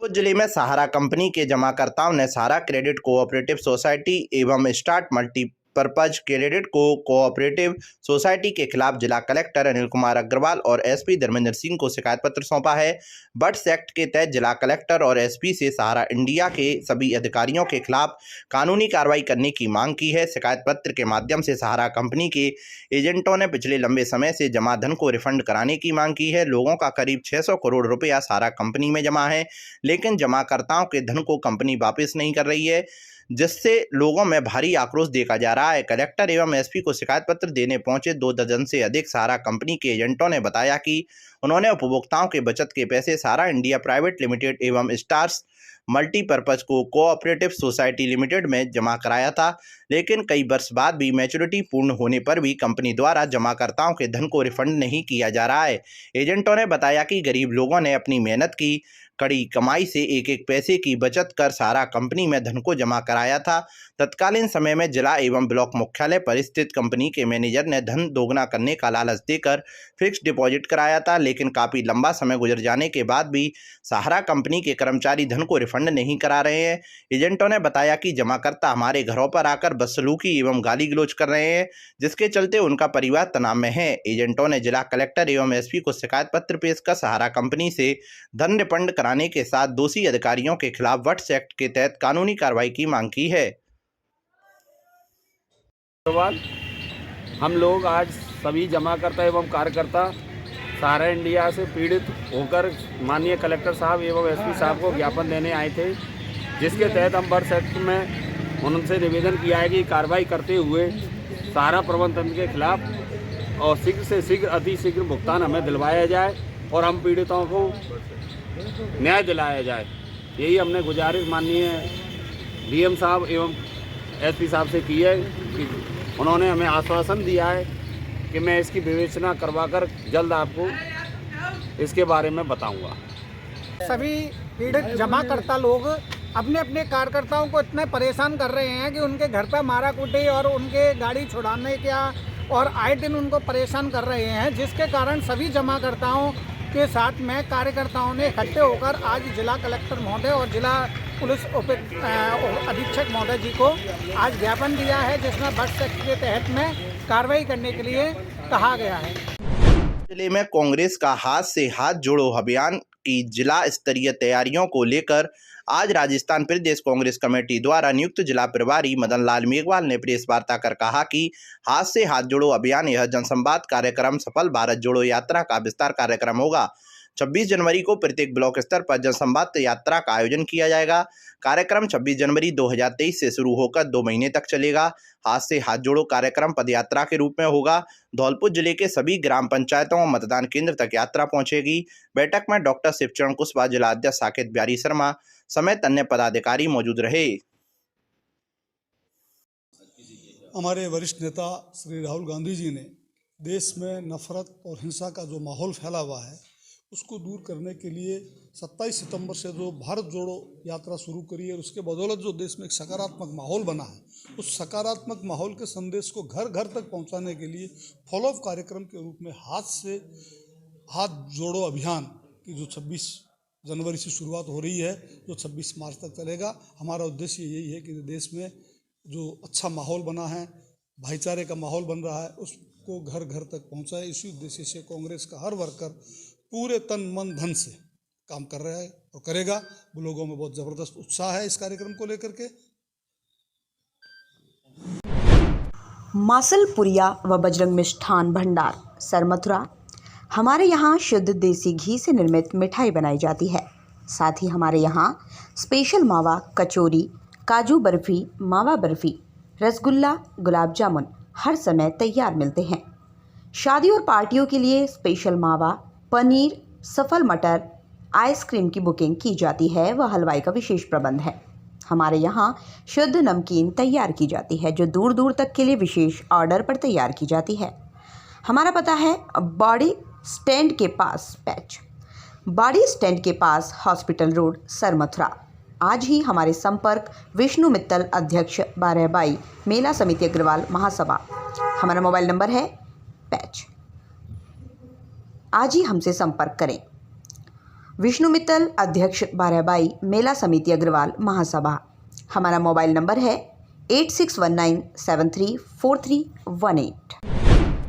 धनपुर जिले में सहारा कंपनी के जमाकर्ताओं ने सहारा क्रेडिट कोऑपरेटिव सोसाइटी एवं start multipurpose credit cooperative society के खिलाफ जिला कलेक्टर अनिल कुमार अग्रवाल और एसपी धर्मेंद्र सिंह को शिकायत पत्र सौंपा है। बट्स एक्ट के तहत जिला कलेक्टर और एसपी से सहारा इंडिया के सभी अधिकारियों के खिलाफ कानूनी कार्रवाई करने की मांग की है। शिकायत पत्र के माध्यम से सहारा कंपनी के एजेंटों ने पिछले लंबे समय से जमा धन को रिफंड कराने की मांग की है। लोगों का करीब 600 करोड़ रुपया सहारा कंपनी में जमा है, लेकिन जमाकर्ताओं के धन को कंपनी वापस नहीं कर रही है, जिससे लोगों में भारी आक्रोश देखा जा रहा है। कलेक्टर एवं एसपी को शिकायत पत्र देने पहुंचे 2 दर्जन से अधिक सहारा कंपनी के एजेंटों ने बताया कि उन्होंने उपभोक्ताओं के बचत के पैसे सहारा इंडिया प्राइवेट लिमिटेड एवं stars multipurpose cooperative society limited में जमा कराया था, लेकिन कई वर्ष बाद भी मैच्योरिटी पूर्ण होने पर भी कंपनी द्वारा जमाकर्ताओं के धन को रिफंड नहीं किया जा रहा है। एजेंटों ने बताया कि गरीब लोगों ने अपनी मेहनत की कड़ी कमाई से एक एक पैसे की बचत कर सहारा कंपनी में धन को जमा कराया था। तत्कालीन समय में जिला एवं ब्लॉक मुख्यालय पर स्थित कंपनी के मैनेजर ने धन दोगुना करने का लालच देकर फिक्स डिपॉजिट कराया था, लेकिन काफ़ी लंबा समय गुजर जाने के बाद भी सहारा कंपनी के कर्मचारी धन को रिफंड नहीं करा रहे हैं। एजेंटों ने बताया कि जमाकर्ता हमारे घरों पर आकर बदसलूकी एवं गाली गलौज कर रहे हैं, जिसके चलते उनका परिवार तनाव में है। एजेंटों ने जिला कलेक्टर एवं एसपी को शिकायत पत्र पेश कर सहारा कंपनी से धन रिफंड कराने के साथ दोषी अधिकारियों के खिलाफ बट्स एक्ट के तहत कानूनी कार्रवाई की मांग की है। हम लोग आज सभी जमाकर्ता एवं कार्यकर्ता सहारा इंडिया से पीड़ित होकर माननीय कलेक्टर साहब एवं एसपी साहब को ज्ञापन देने आए थे, जिसके तहत हम बट्स एक्ट में उनसे निवेदन किया है कि कार्रवाई करते हुए सहारा प्रबंधन के खिलाफ और शीघ्र से शीघ्र अतिशीघ्र भुगतान हमें दिलवाया जाए और हम पीड़ितों को न्याय दिलाया जाए। यही हमने गुजारिश माननीय डीएम साहब एवं एसपी साहब से की है कि उन्होंने हमें आश्वासन दिया है कि मैं इसकी विवेचना करवाकर जल्द आपको इसके बारे में बताऊंगा। सभी पीड़ित जमाकर्ता लोग अपने अपने कार्यकर्ताओं को इतने परेशान कर रहे हैं कि उनके घर पर मारा कूटी और उनके गाड़ी छुड़ाने का और आए दिन उनको परेशान कर रहे हैं, जिसके कारण सभी जमाकर्ताओं के साथ में कार्यकर्ताओं ने इकट्ठे होकर आज जिला कलेक्टर महोदय और जिला पुलिस अधीक्षक महोदय जी को आज ज्ञापन दिया है, जिसमें बट्स एक्ट के तहत में कार्रवाई करने के लिए कहा गया है। जिले में कांग्रेस का हाथ से हाथ जोड़ो अभियान की जिला स्तरीय तैयारियों को लेकर आज राजस्थान प्रदेश कांग्रेस कमेटी द्वारा नियुक्त जिला प्रभारी मदन लाल मेघवाल ने प्रेस वार्ता कर कहा कि हाथ से हाथ जोड़ो अभियान यह जनसंवाद कार्यक्रम सफल भारत जोड़ो यात्रा का विस्तार कार्यक्रम होगा। 26 जनवरी को प्रत्येक ब्लॉक स्तर पर जनसंवाद यात्रा का आयोजन किया जाएगा। कार्यक्रम 26 जनवरी 2023 से शुरू होकर 2 महीने तक चलेगा। हाथ से हाथ जोड़ो कार्यक्रम पदयात्रा के रूप में होगा। धौलपुर जिले के सभी ग्राम पंचायतों और मतदान केंद्र तक यात्रा पहुंचेगी। बैठक में डॉक्टर शिवचरण कुशवाहा, जिला अध्यक्ष साकेत बिहारी शर्मा समेत अन्य पदाधिकारी मौजूद रहे। हमारे वरिष्ठ नेता श्री राहुल गांधी जी ने देश में नफरत और हिंसा का जो माहौल फैला हुआ है उसको दूर करने के लिए 27 सितंबर से जो भारत जोड़ो यात्रा शुरू करी है, उसके बदौलत जो देश में एक सकारात्मक माहौल बना है, उस सकारात्मक माहौल के संदेश को घर घर तक पहुंचाने के लिए फॉलोअप कार्यक्रम के रूप में हाथ से हाथ जोड़ो अभियान की जो 26 जनवरी से शुरुआत हो रही है, जो 26 मार्च तक चलेगा। हमारा उद्देश्य यही है कि देश में जो अच्छा माहौल बना है, भाईचारे का माहौल बन रहा है, उसको घर घर तक पहुँचाए। इसी उद्देश्य से कांग्रेस का हर वर्कर पूरे तन मन धन से काम कर रहा है और करेगा। लोगों में बहुत ज़बरदस्त उत्साह है इस कार्यक्रम को लेकर के। मासलपुरिया व बजरंग मिष्ठान भंडार सरमथुरा। हमारे यहाँ शुद्ध देसी घी से निर्मित मिठाई बनाई जाती है। साथ ही हमारे यहाँ स्पेशल मावा कचौरी, काजू बर्फ़ी, मावा बर्फ़ी, रसगुल्ला, गुलाब जामुन हर समय तैयार मिलते हैं। शादी और पार्टियों के लिए स्पेशल मावा, पनीर, सफल मटर, आइसक्रीम की बुकिंग की जाती है व हलवाई का विशेष प्रबंध है। हमारे यहाँ शुद्ध नमकीन तैयार की जाती है, जो दूर दूर तक के लिए विशेष ऑर्डर पर तैयार की जाती है। हमारा पता है बॉडी स्टैंड के पास पैच, बॉडी स्टैंड के पास हॉस्पिटल रोड, सरमथुरा। आज ही हमारे संपर्क विष्णु मित्तल, अध्यक्ष 12/22 मेला समिति अग्रवाल महासभा। हमारा मोबाइल नंबर है पैच। आज ही हमसे संपर्क करें। विष्णु मित्तल, अध्यक्ष बाराबाई मेला समिति अग्रवाल महासभा। हमारा मोबाइल नंबर है 8619734318।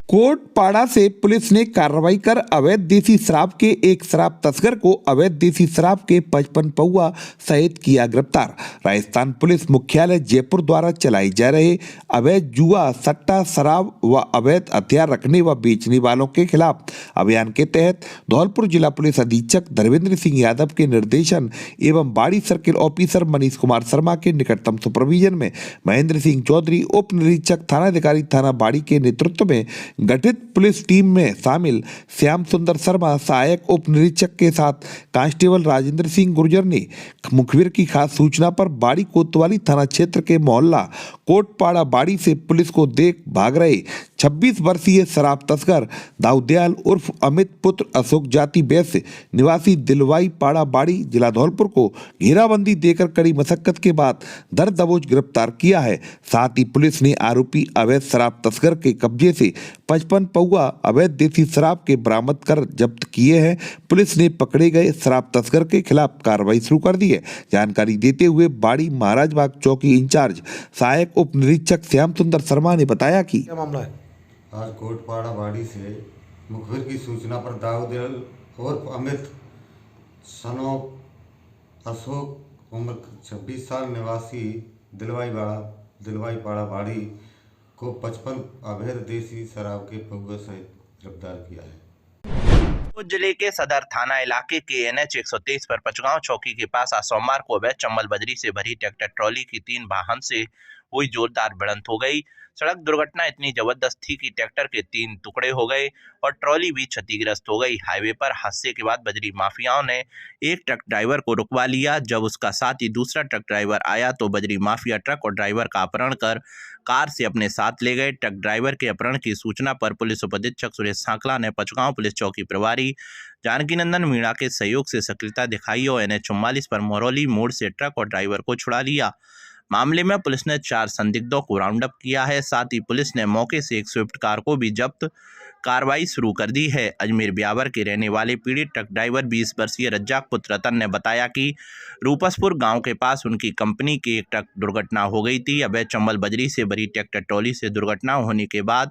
कोटपाड़ा से पुलिस ने कार्रवाई कर अवैध देसी शराब के एक शराब तस्कर को अवैध देसी शराब के 55 पौवा सहित किया गिरफ्तार। राजस्थान पुलिस मुख्यालय जयपुर द्वारा चलाई जा रहे अवैध जुआ, सट्टा, शराब व अवैध हथियार रखने व बेचने वालों के खिलाफ अभियान के तहत धौलपुर जिला पुलिस अधीक्षक धर्मेंद्र सिंह यादव के निर्देशन एवं बाड़ी सर्किल ऑफिसर मनीष कुमार शर्मा के निकटतम सुपरविजन में महेंद्र सिंह चौधरी, उप निरीक्षक थानाधिकारी थाना बाड़ी के नेतृत्व में गठित पुलिस टीम में शामिल श्याम सुंदर शर्मा, सहायक उप निरीक्षक के साथ कांस्टेबल राजेंद्र सिंह गुर्जर ने मुखबिर की खास सूचना पर बाड़ी कोतवाली थाना क्षेत्र के मोहल्ला कोटपाड़ा बाड़ी से पुलिस को देख भाग रहे 26 वर्षीय शराब तस्कर दाऊदयाल उर्फ अमित पुत्र अशोक जाति वैश्य निवासी दिलवाई पाड़ा बाड़ी जिला धौलपुर को घेराबंदी देकर कड़ी मशक्कत के बाद दर दबोच गिरफ्तार किया है। साथ ही पुलिस ने आरोपी अवैध शराब तस्कर के कब्जे से 55 पौवा अवैध देसी शराब के बरामद कर जब्त किए हैं। पुलिस ने पकड़े गए शराब तस्कर के खिलाफ कार्रवाई शुरू कर दी है। जानकारी देते हुए बाड़ी महाराजबाग चौकी इंचार्ज सहायक उप निरीक्षक श्याम सुंदर शर्मा ने बताया कि क्या मामला है? आज कोटपाड़ा बाड़ी से मुखबिर की सूचना पर दाऊदयाल और अमित सनो अशोक उम्र 26 साल निवासी दिलवाई पाड़ा बाड़ी को 55 अवैध देसी शराब के पौवे सहित गिरफ्तार किया है। जिले के सदर थाना इलाके के NH 123 पर पचगांव चौकी के पास आज सोमवार को अवैध चंबल बजरी से भरी ट्रैक्टर ट्रॉली की 3 वाहन से हुई जोरदार भिड़ंत हो गई। सड़क दुर्घटना इतनी जबरदस्त थी कि ट्रैक्टर के 3 टुकड़े हो गए और ट्रॉली भी क्षतिग्रस्त हो गई। हाईवे पर हादसे के बाद बजरी माफियाओं ने एक ट्रक ड्राइवर को रुकवा लिया। जब उसका साथी दूसरा ट्रक ड्राइवर आया तो बजरी माफिया ट्रक और ड्राइवर का अपहरण कर कार से अपने साथ ले गए। ट्रक ड्राइवर के अपहरण की सूचना पर पुलिस उपाधीक्षक सुरेश सांकला ने पचगांव पुलिस चौकी प्रभारी जानकी नंदन मीणा के सहयोग से सक्रियता दिखाई और NH 44 पर मोरौली मोड़ से ट्रक और ड्राइवर को छुड़ा लिया। मामले में पुलिस ने 4 संदिग्धों को राउंड अप किया है। साथ ही पुलिस ने मौके से एक स्विफ्ट कार को भी जब्त कार्रवाई शुरू कर दी है। अजमेर ब्यावर के रहने वाले पीड़ित ट्रक ड्राइवर 20 वर्षीय रज्जाक पुत्र रतन ने बताया कि रूपसपुर गांव के पास उनकी कंपनी की एक ट्रक दुर्घटना हो गई थी। अवैध चंबल बजरी से भरी ट्रैक्टर ट्रॉली से दुर्घटना होने के बाद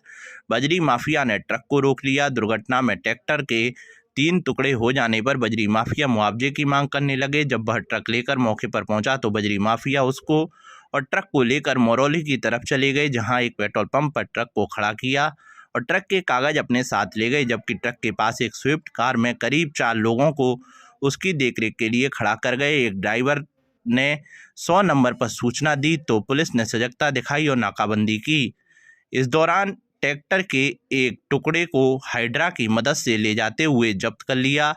बजरी माफिया ने ट्रक को रोक लिया। दुर्घटना में ट्रैक्टर के 3 टुकड़े हो जाने पर बजरी माफिया मुआवजे की मांग करने लगे। जब वह ट्रक लेकर मौके पर पहुंचा तो बजरी माफिया उसको और ट्रक को लेकर मोरौली की तरफ चले गए, जहां एक पेट्रोल पंप पर ट्रक को खड़ा किया और ट्रक के कागज अपने साथ ले गए। जबकि ट्रक के पास एक स्विफ्ट कार में करीब 4 लोगों को उसकी देखरेख के लिए खड़ा कर गए। एक ड्राइवर ने 100 नंबर पर सूचना दी तो पुलिस ने सजगता दिखाई और नाकाबंदी की। इस दौरान ट्रैक्टर के एक टुकड़े को हाइड्रा की मदद से ले जाते हुए जब्त कर लिया।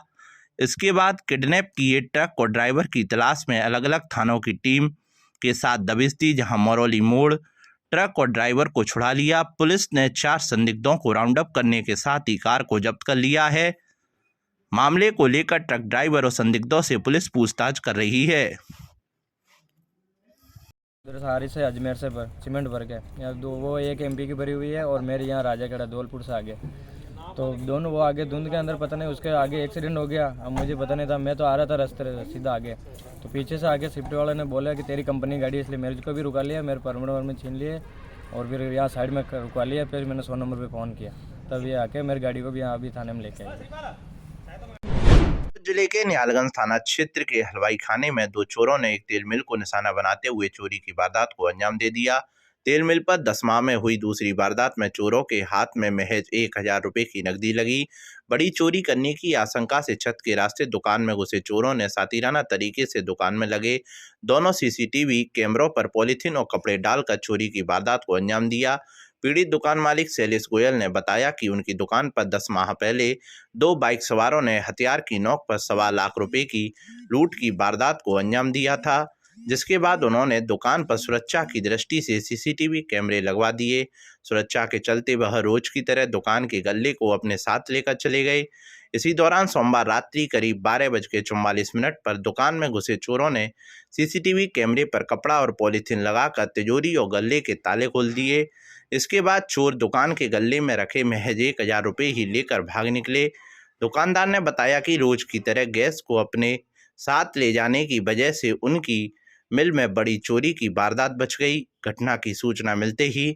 इसके बाद किडनैप किए ट्रक और ड्राइवर की तलाश में अलग अलग थानों की टीम के साथ दबिश दी, जहां मोरौली मोड़ ट्रक और ड्राइवर को छुड़ा लिया। पुलिस ने 4 संदिग्धों को राउंड अप करने के साथ ही कार को जब्त कर लिया है। मामले को लेकर ट्रक ड्राइवर और संदिग्धों से पुलिस पूछताछ कर रही है। सारी से अजमेर से सीमेंट भर के यहाँ वो एक MP की भरी हुई है और मेरे यहाँ राजाखेड़ा धौलपुर से आगे, तो दोनों वो आगे धुंध के अंदर पता नहीं उसके आगे एक्सीडेंट हो गया। अब मुझे पता नहीं था, मैं तो आ रहा था रास्ते सीधा आगे, तो पीछे से आगे शिफ्ट वाले ने बोला कि तेरी कंपनी गाड़ी, इसलिए मेरे को भी रुका लिया, मेरे परमिट में छीन लिए और फिर यहाँ साइड में रुका लिया। फिर मैंने 100 नंबर पे फ़ोन किया, तब ये आके मेरी गाड़ी को भी यहाँ अभी थाने में लेके आए। जिले के निहालगंज थाना क्षेत्र के हलवाई खाने में 2 चोरों ने एक तेल मिल को निशाना बनाते हुए चोरी की वारदात को अंजाम दे दिया। तेल मिल पर 10 माह में हुई दूसरी वारदात में चोरों के हाथ में महज 1000 रुपये की नकदी लगी। बड़ी चोरी करने की आशंका से छत के रास्ते दुकान में घुसे चोरों ने सातिराना तरीके से दुकान में लगे दोनों CCTV कैमरों पर पॉलीथीन और कपड़े डालकर चोरी की वारदात को अंजाम दिया। पीड़ित दुकान मालिक शैलेश गोयल ने बताया कि उनकी दुकान पर 10 माह पहले 2 बाइक सवारों ने हथियार की नोक पर 1.25 लाख रुपए की लूट की वारदात को अंजाम दिया था, जिसके बाद उन्होंने दुकान पर सुरक्षा की दृष्टि से CCTV कैमरे लगवा दिए। सुरक्षा के चलते वह रोज की तरह दुकान के गल्ले को अपने साथ लेकर चले गए। इसी दौरान सोमवार रात्रि करीब 12:44 पर दुकान में घुसे चोरों ने CCTV कैमरे पर कपड़ा और पॉलीथीन लगाकर तिजोरी और गल्ले के ताले खोल दिए। इसके बाद चोर दुकान के गल्ले में रखे महज 1000 रुपये ही लेकर भाग निकले। दुकानदार ने बताया कि रोज की तरह गैस को अपने साथ ले जाने की वजह से उनकी मिल में बड़ी चोरी की वारदात बच गई। घटना की सूचना मिलते ही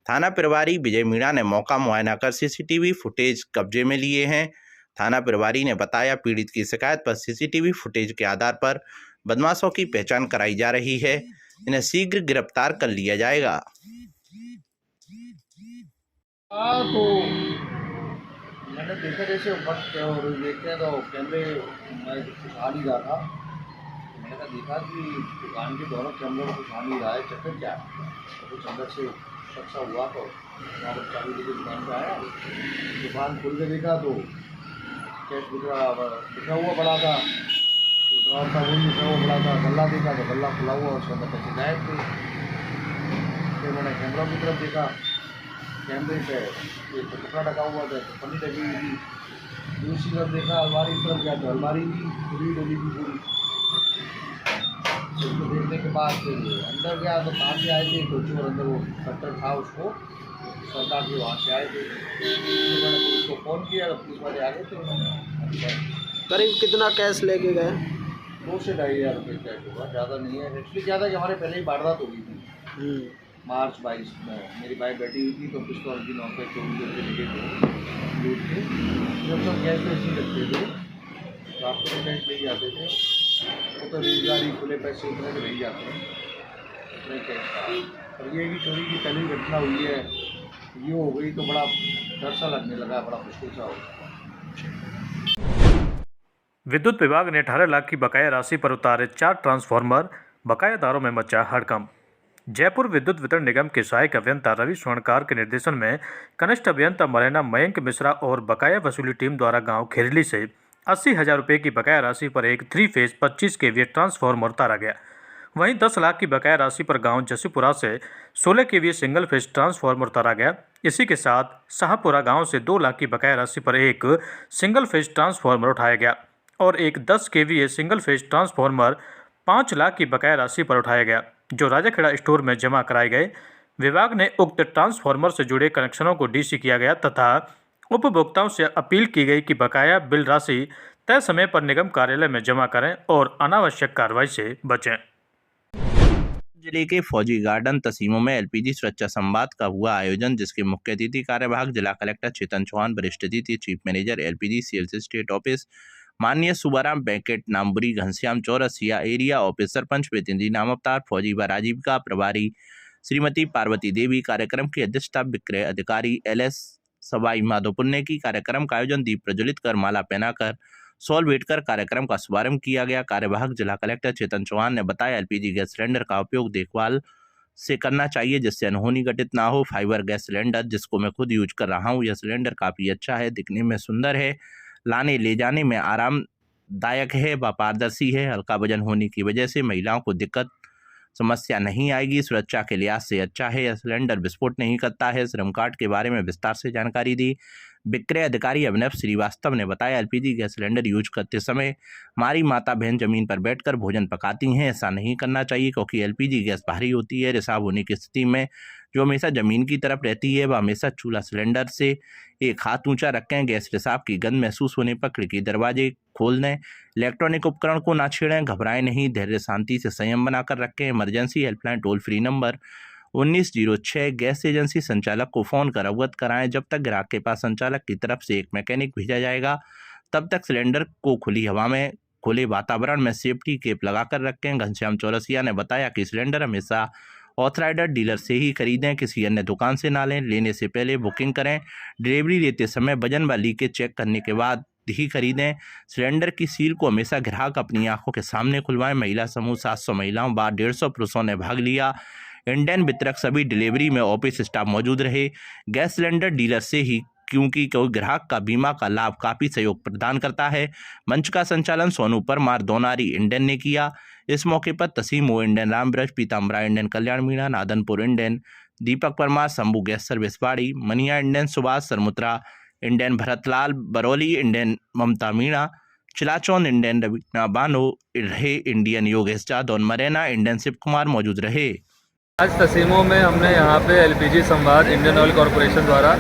थाना प्रभारी विजय मीणा ने मौका मुआयना कर सीसीटीवी फुटेज कब्जे में लिए हैं। थाना प्रभारी ने बताया, पीड़ित की शिकायत पर सीसीटीवी फुटेज के आधार पर बदमाशों की पहचान कराई जा रही है। इन्हें शीघ्र गिरफ्तार कर लिया जाएगा। तो मैंने देखा जैसे वक्त और देखते तो कैमरे मैं कुछ आ नहीं रहा था। मैंने कहा देखा कि दुकान के दोनों कैमरों में कुछ आ नहीं रहा है, चक्कर क्या है। तो कुछ अंदर से शख्सा हुआ तो वहाँ पर चाबी लेके दुकान पर आया। दुकान खोल के देखा तो कैश बिखरा हुआ पड़ा था, तो ड्रॉर था वो बिखरा हुआ पड़ा था। गल्ला देखा तो गल्ला खुला हुआ, उसके अंदर पैसे गायब थे। फिर मैंने कैमरा की तरफ देखा, कैमरे पे एक कपड़ा ढका हुआ था, तो पन्नी ढकी हुई थी। दूसरी तरफ देखा, अलमारी की तरफ गया तो अलमारी भी पूरी डोली की पूरी। उसको देखने के बाद फिर अंदर गया तो कहाँ से आए थे, तो चोर अंदर वो कट्टर था उसको सरकार के वहाँ से आए थे। फिर मैंने पुलिस को फ़ोन किया तो पुलिस वाले आ गए थे। उन्होंने करीब कितना कैश लेके गए? 2 से 2,500 रुपये कैश होगा, ज़्यादा नहीं है। एक्चुअली क्या था कि हमारे पहले ही वारदात हो गई थी मार्च 22 में। मेरी बाइक बैठी हुई थी तो पिस्तौल की नौक पे 24 रुपये लेके थे लूट के। जब तक कैश वैसे ही रखते थे तो आपको तो कैश ले जाते थे, वो तो रेलगाड़ी खुले पैसे उतने तो ले जाते हैं, उतने कैश था। और ये भी चोरी की पहली घटना हुई है, ये हो गई तो बड़ा डर सा लगने लगा, बड़ा मुश्किल सा हो गया। विद्युत विभाग ने 18 लाख की बकाया राशि पर उतारे 4 ट्रांसफार्मर, बकायादारों में मचा हड़कंप। जयपुर विद्युत वितरण निगम के सहायक अभियंता रवि स्वर्णकार के निर्देशन में कनिष्ठ अभियंता मरैना मयंक मिश्रा और बकाया वसूली टीम द्वारा गांव खेरली से 80,000 रुपये की बकाया राशि पर एक 3 फेज 25 kVA ट्रांसफार्मर उतारा गया। वहीं 10 लाख की बकाया राशि पर गांव जसीपुरा से 16 kVA सिंगल फेज ट्रांसफार्मर उतारा गया। इसी के साथ शाहपुरा गांव से 2 लाख की बकाया राशि पर एक सिंगल फेज ट्रांसफार्मर उठाया गया और एक 10 kVA single phase transformer 5 lakh की बकाया राशि पर उठाया गया, जो राजाखेड़ा स्टोर में जमा कराए गए। विभाग ने उक्त ट्रांसफार्मर से जुड़े कनेक्शनों को डीसी किया गया तथा उपभोक्ताओं से अपील की गई कि बकाया बिल राशि तय समय पर निगम कार्यालय में जमा करें और अनावश्यक कार्रवाई से बचें। जिले के फौजी गार्डन तसीमों में एलपीजी सुरक्षा संवाद का हुआ आयोजन, जिसके मुख्य अतिथि कार्यवाहक जिला कलेक्टर चेतन चौहान, वरिष्ठ अतिथि chief manager LPG sales state office माननीय सुबाराम बैंकेट नामबुरी, घनश्याम चौरसिया एरिया ऑफिस सरपंच प्रतिनिधि नाम अवतार फौजी व राजीविका प्रभारी श्रीमती पार्वती देवी, कार्यक्रम की अध्यक्षता विक्रय अधिकारी LS सवाई माधोपुर ने की। कार्यक्रम का आयोजन दीप प्रज्वलित कर, माला पहनाकर, सॉल भेंट कर कार्यक्रम का शुभारंभ किया गया। कार्यवाहक जिला कलेक्टर चेतन चौहान ने बताया, एलपीजी गैस सिलेंडर का उपयोग देखभाल से करना चाहिए जिससे अनहोनी घटित ना हो। फाइबर गैस सिलेंडर जिसको मैं खुद यूज कर रहा हूँ, यह सिलेंडर काफ़ी अच्छा है, दिखने में सुंदर है, लाने ले जाने में आरामदायक है व पारदर्शी है। हल्का वजन होने की वजह से महिलाओं को दिक्कत समस्या नहीं आएगी। सुरक्षा के लिहाज से अच्छा है। यह सिलेंडर विस्फोट नहीं करता है। श्रम कार्ड के बारे में विस्तार से जानकारी दी। विक्रय अधिकारी अभिनव श्रीवास्तव ने बताया, एलपीजी गैस सिलेंडर यूज करते समय हमारी माता बहन जमीन पर बैठकर भोजन पकाती हैं। ऐसा नहीं करना चाहिए क्योंकि एलपीजी गैस भारी होती है। रिसाव होने की स्थिति में जो हमेशा जमीन की तरफ रहती है वह हमेशा चूल्हा सिलेंडर से एक हाथ ऊंचा रखें। गैस रिसाव की गंध महसूस होने पर खिड़की दरवाजे खोल दें। इलेक्ट्रॉनिक उपकरण को ना छेड़ें, घबराएं नहीं, धैर्य शांति से संयम बनाकर रखें। Emergency helpline toll free number 1906 gas agency संचालक को फ़ोन कर अवगत कराएं। जब तक ग्राहक के पास संचालक की तरफ से एक मैकेनिक भेजा जाएगा तब तक सिलेंडर को खुली हवा में खुले वातावरण में सेफ्टी केप लगाकर रखें। घनश्याम चौरसिया ने बताया कि सिलेंडर हमेशा ऑथराइज्ड डीलर से ही खरीदें, किसी अन्य दुकान से ना लें। लेने से पहले बुकिंग करें। डिलीवरी लेते समय वजन व लीकेज चेक करने के बाद ही खरीदें। सिलेंडर की सील को हमेशा ग्राहक अपनी आंखों के सामने खुलवाएं। महिला समूह 700 महिलाओं व 150 पुरुषों ने भाग लिया। इंडियन वितरक सभी डिलीवरी में ऑफिस स्टाफ मौजूद रहे। गैस सिलेंडर डीलर से ही क्योंकि कोई ग्राहक का बीमा का लाभ काफ़ी सहयोग प्रदान करता है। मंच का संचालन सोनू परमार दोनारी इंडियन ने किया। इस मौके पर Tasimo Indian, Rambraj Pitambara Indian, Kalyan Meena Nadanpur Indian, Deepak Parmar, Shambhu gas service Bari, Maniya Indian, Subhash Sarmutra Indian, Bharatlal Barauli Indian, Mamta Meena, Chilachaund Indian, Raveena Bano रहे इंडियन, योगेश जादव, मरैना इंडियन शिव कुमार मौजूद रहे। आज तसीमो में हमने यहाँ पे एलपीजी संवाद इंडियन ऑयल कॉरपोरेशन द्वारा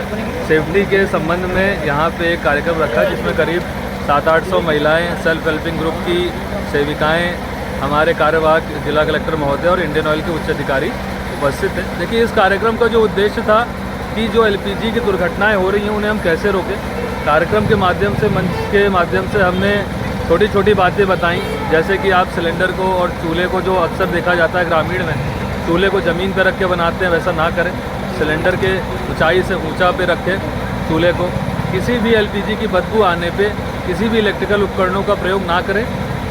सेफ्टी के संबंध में यहाँ पे एक कार्यक्रम रखा जिसमें करीब 700-800 महिलाएं सेल्फ हेल्पिंग ग्रुप की सेविकाएं, हमारे कार्यवाहक जिला कलेक्टर महोदय और इंडियन ऑयल के उच्च अधिकारी उपस्थित हैं। देखिए, इस कार्यक्रम का जो उद्देश्य था कि जो एलपीजी की दुर्घटनाएं हो रही हैं उन्हें हम कैसे रोकें। कार्यक्रम के माध्यम से, मंच के माध्यम से हमने छोटी छोटी बातें बताई, जैसे कि आप सिलेंडर को और चूल्हे को, जो अक्सर देखा जाता है ग्रामीण में, चूल्हे को ज़मीन पर रख के बनाते हैं, वैसा ना करें। सिलेंडर के ऊंचाई से ऊंचा पे रखें चूल्हे को। किसी भी एलपीजी की बदबू आने पे किसी भी इलेक्ट्रिकल उपकरणों का प्रयोग ना करें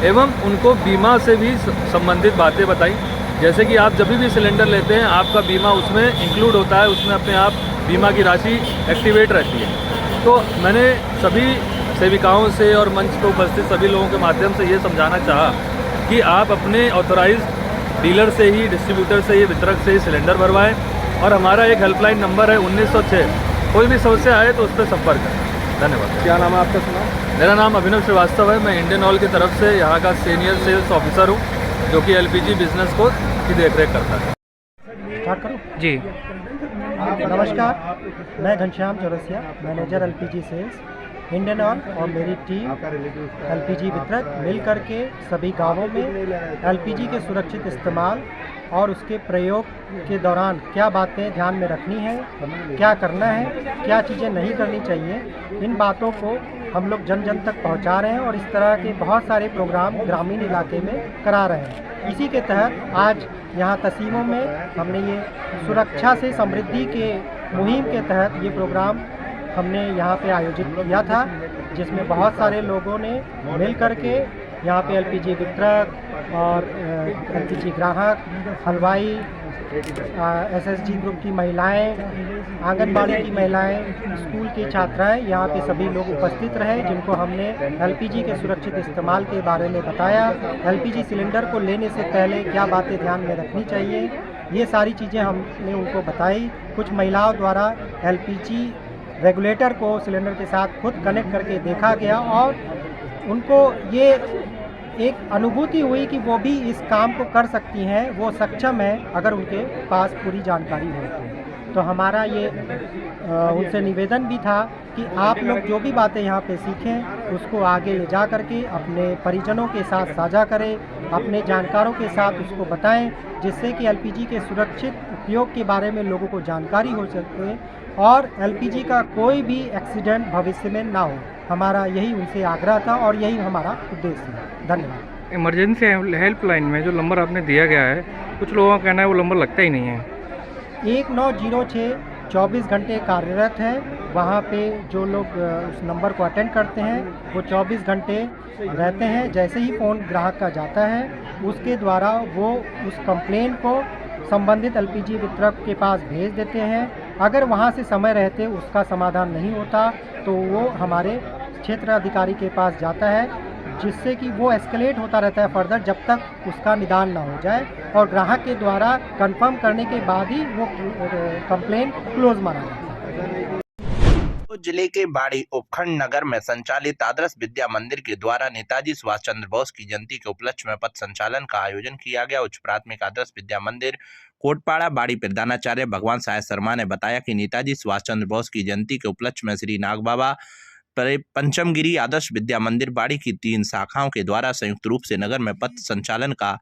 एवं उनको बीमा से भी संबंधित बातें बताई, जैसे कि आप जब भी सिलेंडर लेते हैं आपका बीमा उसमें इंक्लूड होता है, उसमें अपने आप बीमा की राशि एक्टिवेट रहती है। तो मैंने सभी सेविकाओं से और मंच पर उपस्थित सभी लोगों के माध्यम से ये समझाना चाहा कि आप अपने ऑथोराइज्ड डीलर से ही, डिस्ट्रीब्यूटर से ही, वितरक से ही सिलेंडर भरवाएं। और हमारा एक हेल्पलाइन नंबर है 1906, कोई भी समस्या आए तो उस पर संपर्क करें। धन्यवाद। क्या नाम है आपका? सुना। मेरा नाम अभिनव श्रीवास्तव है। मैं इंडियन ऑयल की तरफ से यहाँ का सीनियर सेल्स ऑफिसर हूँ, जो कि एलपीजी बिजनेस को की देखरेख करता है। स्टार्ट करो जी, नमस्कार, मैं Ghanshyam Chaurasia, manager LPG sales Indian Oil, और मेरी टीम एलपीजी वितरक मिल करके सभी गांवों में एलपीजी के सुरक्षित इस्तेमाल और उसके प्रयोग के दौरान क्या बातें ध्यान में रखनी है, क्या करना है, क्या चीज़ें नहीं करनी चाहिए, इन बातों को हम लोग जन जन तक पहुंचा रहे हैं और इस तरह के बहुत सारे प्रोग्राम ग्रामीण इलाके में करा रहे हैं। इसी के तहत आज यहाँ तहसीलों में हमने ये सुरक्षा से समृद्धि के मुहिम के तहत ये प्रोग्राम हमने यहाँ पे आयोजित किया था, जिसमें बहुत सारे लोगों ने मिल करके यहाँ पे एलपीजी वितरक और एलपीजी ग्राहक, हलवाई, एसएसजी ग्रुप की महिलाएं, आंगनबाड़ी की महिलाएं, स्कूल की छात्राएं, यहाँ पे सभी लोग उपस्थित रहे, जिनको हमने एलपीजी के सुरक्षित इस्तेमाल के बारे में बताया। एलपीजी सिलेंडर को लेने से पहले क्या बातें ध्यान में रखनी चाहिए, ये सारी चीज़ें हमने उनको बताई। कुछ महिलाओं द्वारा एलपीजी रेगुलेटर को सिलेंडर के साथ खुद कनेक्ट करके देखा गया और उनको ये एक अनुभूति हुई कि वो भी इस काम को कर सकती हैं, वो सक्षम है अगर उनके पास पूरी जानकारी हो। तो हमारा ये उनसे निवेदन भी था कि आप लोग जो भी बातें यहाँ पे सीखें उसको आगे ले जा करके अपने परिजनों के साथ साझा करें, अपने जानकारों के साथ उसको बताएं, जिससे कि एलपीजी के सुरक्षित उपयोग के बारे में लोगों को जानकारी हो सके और एलपीजी का कोई भी एक्सीडेंट भविष्य में ना हो। हमारा यही उनसे आग्रह था और यही हमारा उद्देश्य है। धन्यवाद। इमरजेंसी हेल्पलाइन में जो नंबर आपने दिया गया है, कुछ लोगों का कहना है वो नंबर लगता ही नहीं है। 1906 24 घंटे कार्यरत है। वहाँ पे जो लोग उस नंबर को अटेंड करते हैं वो 24 घंटे रहते हैं। जैसे ही फ़ोन ग्राहक का जाता है उसके द्वारा वो उस कंप्लेन को संबंधित एलपीजी वितरक के पास भेज देते हैं। अगर वहाँ से समय रहते उसका समाधान नहीं होता तो वो हमारे क्षेत्र अधिकारी के पास जाता है, जिससे कि वो एस्केलेट होता रहता है फर्दर जब तक उसका निदान ना हो जाए और ग्राहक के द्वारा कंफर्म करने के बाद ही वो कंप्लेन क्लोज माना जाता है। जिले के बाड़ी उपखंड नगर में संचालित आदर्श विद्या मंदिर के द्वारा नेताजी सुभाष चंद्र बोस की जयंती के उपलक्ष्य में पथ संचालन का आयोजन किया गया। उच्च प्राथमिक आदर्श विद्या मंदिर कोटपाड़ा बाड़ी प्रधानाचार्य भगवान साय शर्मा ने बताया कि नेताजी सुभाष चंद्र बोस की जयंती के उपलक्ष्य में श्री नाग बाबा पंचमगिरी आदर्श विद्या मंदिर बाड़ी की 3 शाखाओं के द्वारा संयुक्त रूप से नगर में पथ संचालन का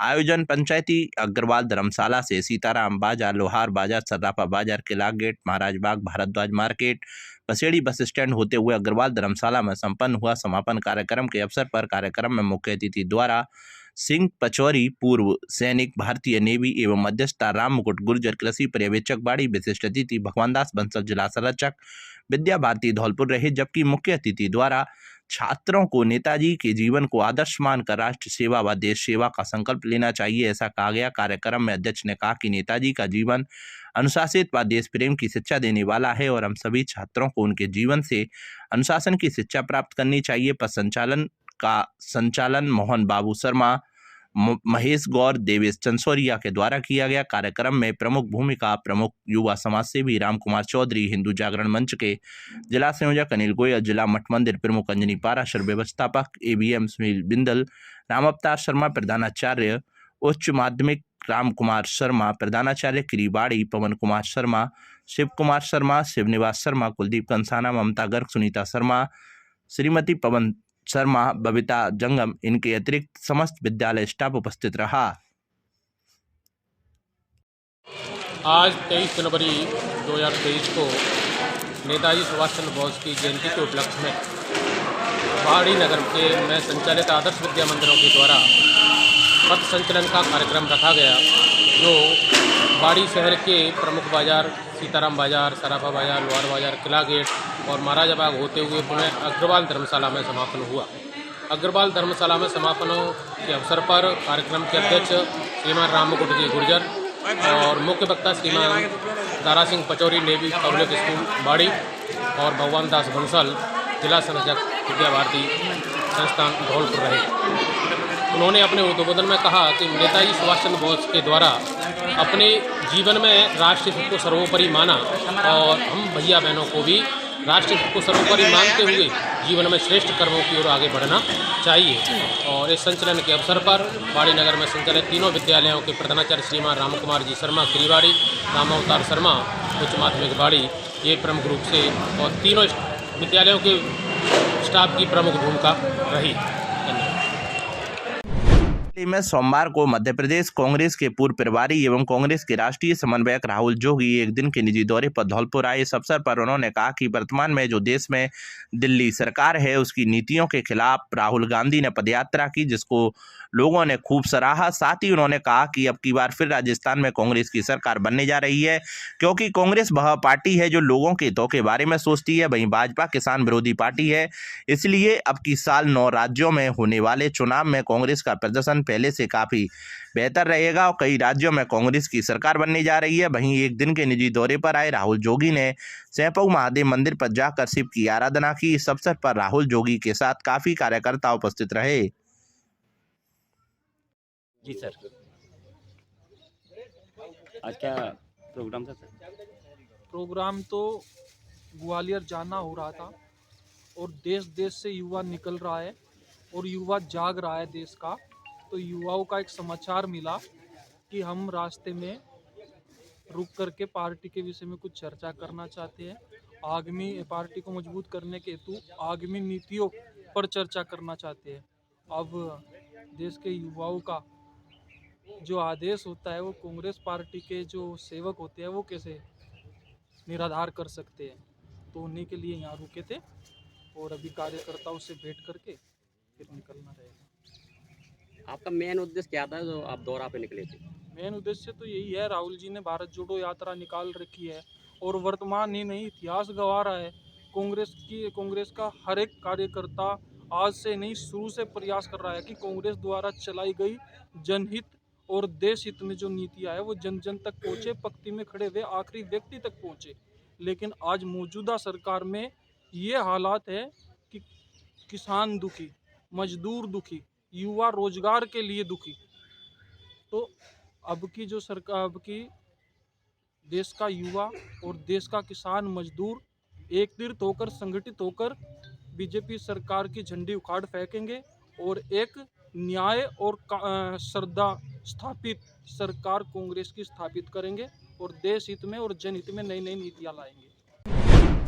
आयोजन पंचायती अग्रवाल धर्मशाला से सीताराम बाजार, लोहार Bazaar, Sarrafa Bazaar, Kila gate, Maharaj Bagh, Bharadwaj market, Basedi bus stand होते हुए अग्रवाल धर्मशाला में संपन्न हुआ। समापन कार्यक्रम के अवसर पर कार्यक्रम में मुख्य अतिथि द्वारा सिंह पचौरी, पूर्व सैनिक, भारतीय नेवी एवं मध्यस्था राम मुकुट गुर्जर, कृषि पर्यवेक्षक बाड़ी, विशिष्ट अतिथि भगवानदास बंसल, जिला संरक्षक विद्या भारती धौलपुर रहे। जबकि मुख्य अतिथि द्वारा छात्रों को नेताजी के जीवन को आदर्श मानकर राष्ट्र सेवा व देश सेवा का संकल्प लेना चाहिए, ऐसा कहा गया। कार्यक्रम में अध्यक्ष ने कहा कि नेताजी का जीवन अनुशासित व देश प्रेम की शिक्षा देने वाला है और हम सभी छात्रों को उनके जीवन से अनुशासन की शिक्षा प्राप्त करनी चाहिए। पथ संचालन का संचालन मोहन बाबू शर्मा, महेश गौर, देवेश चंसोरिया के द्वारा किया गया। कार्यक्रम में प्रमुख भूमिका प्रमुख युवा समाज सेवी राम कुमार चौधरी, हिंदू जागरण मंच के जिला संयोजक अनिल गोयल, जिला मठ मंदिर प्रमुख अंजनी पाराशर, व्यवस्थापक ABM सुनील बिंदल, राम अवतार शर्मा प्रधानाचार्य, उच्च माध्यमिक राम कुमार शर्मा प्रधानाचार्य, किरीबाड़ी पवन कुमार शर्मा, शिव कुमार शर्मा, शिवनिवास शर्मा, कुलदीप कंसाना, ममता गर्ग, सुनीता शर्मा, श्रीमती पवन शर्मा, बबीता जंगम, इनके अतिरिक्त समस्त विद्यालय स्टाफ उपस्थित रहा। आज 23 जनवरी 2023 को नेताजी सुभाष चंद्र बोस की जयंती के उपलक्ष्य में पहाड़ी नगर के में संचालित आदर्श विद्या मंदिरों के द्वारा पथ संचलन का कार्यक्रम रखा गया, जो बाड़ी शहर के प्रमुख बाजार सीताराम बाजार, सराफा बाजार, लोहार बाजार, किला गेट और महाराजा बाग होते हुए पुनः अग्रवाल धर्मशाला में समापन हुआ। अग्रवाल धर्मशाला में समापन के अवसर पर कार्यक्रम के अध्यक्ष श्रीमान राम मुकुट जी गुर्जर और मुख्य वक्ता श्रीमान Dara Singh Pachauri, navy public school बाड़ी और भगवान दास बंसल, जिला संरक्षक विद्या भारती संस्थान धौलपुर रहे। उन्होंने अपने उद्बोधन में कहा कि नेताजी सुभाष चंद्र बोस के द्वारा अपने जीवन में राष्ट्रीय हित को सर्वोपरि माना और हम भैया बहनों को भी राष्ट्रीय हित को सर्वोपरि मानते हुए जीवन में श्रेष्ठ कर्मों की ओर आगे बढ़ना चाहिए। और इस संचलन के अवसर पर बाड़ी नगर में संचालित तीनों विद्यालयों के प्रधानाचार्य श्रीमान राम कुमार जी शर्मा किरीबाड़ी, राम अवतार शर्मा उच्च माध्यमिक बाड़ी, ये प्रमुख रूप से और तीनों विद्यालयों के स्टाफ की प्रमुख भूमिका रही। दिल्ली में सोमवार को मध्य प्रदेश कांग्रेस के पूर्व प्रभारी एवं कांग्रेस के राष्ट्रीय समन्वयक राहुल जोगी एक दिन के निजी दौरे पर धौलपुर आए। इस अवसर पर उन्होंने कहा कि वर्तमान में जो देश में दिल्ली सरकार है उसकी नीतियों के खिलाफ राहुल गांधी ने पदयात्रा की, जिसको लोगों ने खूब सराहा। साथ ही उन्होंने कहा कि अब की बार फिर राजस्थान में कांग्रेस की सरकार बनने जा रही है, क्योंकि कांग्रेस वह पार्टी है जो लोगों के हितों के बारे में सोचती है, वहीं भाजपा किसान विरोधी पार्टी है। इसलिए अब की साल 9 राज्यों में होने वाले चुनाव में कांग्रेस का प्रदर्शन पहले से काफी बेहतर रहेगा और कई राज्यों में कांग्रेस की सरकार बनने जा रही है। वहीं एक दिन के निजी दौरे पर आए राहुल जोगी ने सैंपऊ महादेव मंदिर पर जाकर शिव की आराधना की। इस अवसर पर राहुल जोगी के साथ काफी कार्यकर्ता उपस्थित रहे। जी सर, आज क्या प्रोग्राम था सर? प्रोग्राम तो ग्वालियर जाना हो रहा था और देश देश से युवा निकल रहा है और युवा जाग रहा है देश का। तो युवाओं का एक समाचार मिला कि हम रास्ते में रुक करके पार्टी के विषय में कुछ चर्चा करना चाहते हैं। आगामी पार्टी को मजबूत करने के हेतु आगामी नीतियों पर चर्चा करना चाहते हैं। अब देश के युवाओं का जो आदेश होता है वो कांग्रेस पार्टी के जो सेवक होते हैं वो कैसे निराधार कर सकते हैं, तो उन्हीं के लिए यहाँ रुके थे और अभी कार्यकर्ताओं से भेंट करके फिर निकलना रहेगा। आपका मेन उद्देश्य क्या था जो आप दौरा पे निकले थे? मेन उद्देश्य तो यही है, राहुल जी ने भारत जोड़ो यात्रा निकाल रखी है और वर्तमान ही नहीं इतिहास गवा रहा है। कांग्रेस का हर एक कार्यकर्ता आज से नहीं शुरू से प्रयास कर रहा है कि कांग्रेस द्वारा चलाई गई जनहित और देश हित में जो नीतियां है वो जन जन तक पहुँचे, पंक्ति में खड़े हुए आखिरी व्यक्ति तक पहुँचे। लेकिन आज मौजूदा सरकार में ये हालात है कि किसान दुखी, मजदूर दुखी, युवा रोजगार के लिए दुखी। तो अब की जो सरकार, अब की देश का युवा और देश का किसान मजदूर एकत्रित होकर, संगठित होकर बीजेपी सरकार की झंडी उखाड़ फेंकेंगे और एक न्याय और श्रद्धा स्थापित सरकार कांग्रेस की स्थापित करेंगे और देश हित में और जनहित में नई नई नीतियां लाएंगे।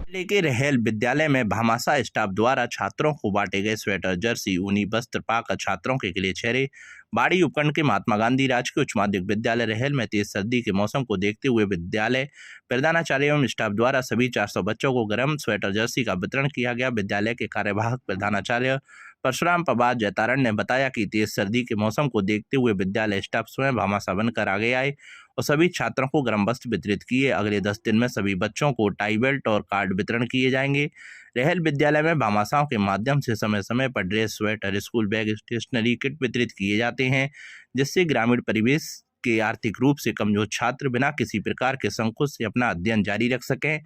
जिले के रहेल विद्यालय में भामाशाह स्टाफ द्वारा छात्रों को बांटे गए स्वेटर, जर्सी, ऊनी वस्त्र पाकर छात्रों के लिए ठहरे। बाड़ी उपखंड के महात्मा गांधी राजकीय उच्च माध्यमिक विद्यालय रहेल में तेज सर्दी के मौसम को देखते हुए विद्यालय प्रधानाचार्य एवं स्टाफ द्वारा सभी 400 बच्चों को गर्म स्वेटर, जर्सी का वितरण किया गया। विद्यालय के कार्यवाहक प्रधानाचार्य परशुराम पवार जयतारण ने बताया कि तेज सर्दी के मौसम को देखते हुए विद्यालय स्टाफ स्वयं भामाशाह बनकर आगे आए और सभी छात्रों को गर्म वस्त्र वितरित किए। अगले 10 दिन में सभी बच्चों को टाई बेल्ट और कार्ड वितरण किए जाएंगे। रहेल विद्यालय में भामाशाहों के माध्यम से समय समय पर dress, sweater, school bag, stationery kit वितरित किए जाते हैं, जिससे ग्रामीण परिवेश के आर्थिक रूप से कमजोर छात्र बिना किसी प्रकार के संकोच से अपना अध्ययन जारी रख सकें।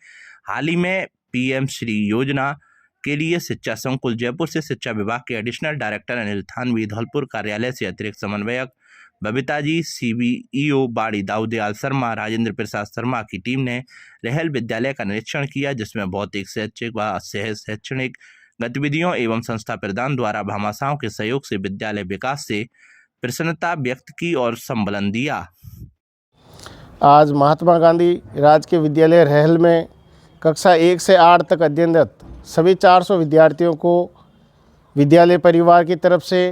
हाल ही में PM श्री योजना के लिए शिक्षा संकुल जयपुर से शिक्षा विभाग के एडिशनल डायरेक्टर अनिल थानवी, धौलपुर कार्यालय से अतिरिक्त समन्वयक बबीता जी, CBEO बाड़ी दाऊदयाल शर्मा, राजेंद्र प्रसाद शर्मा की टीम ने रहेल विद्यालय का निरीक्षण किया, जिसमें भौतिक, शैक्षिक व शैक्षणिक गतिविधियों एवं संस्था प्रदान द्वारा भामाशाहों के सहयोग से विद्यालय विकास से प्रसन्नता व्यक्त की और संबलन दिया। आज महात्मा गांधी राजकीय विद्यालय रहल में कक्षा 1 से 8 तक अध्ययनरत सभी 400 विद्यार्थियों को विद्यालय परिवार की तरफ से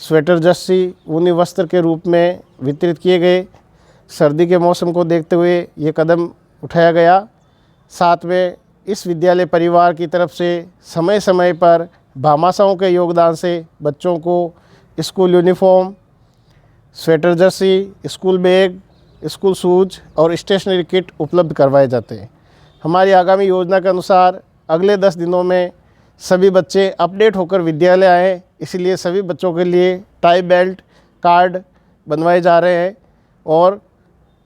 स्वेटर जर्सी ऊनी वस्त्र के रूप में वितरित किए गए। सर्दी के मौसम को देखते हुए ये कदम उठाया गया। साथ में इस विद्यालय परिवार की तरफ से समय समय पर भामाशाहों के योगदान से बच्चों को school uniform, sweater Jersey, school bag, school shoes और स्टेशनरी किट उपलब्ध करवाए जाते हैं। हमारी आगामी योजना के अनुसार अगले 10 दिनों में सभी बच्चे अपडेट होकर विद्यालय आएँ, इसलिए सभी बच्चों के लिए टाई बेल्ट कार्ड बनवाए जा रहे हैं और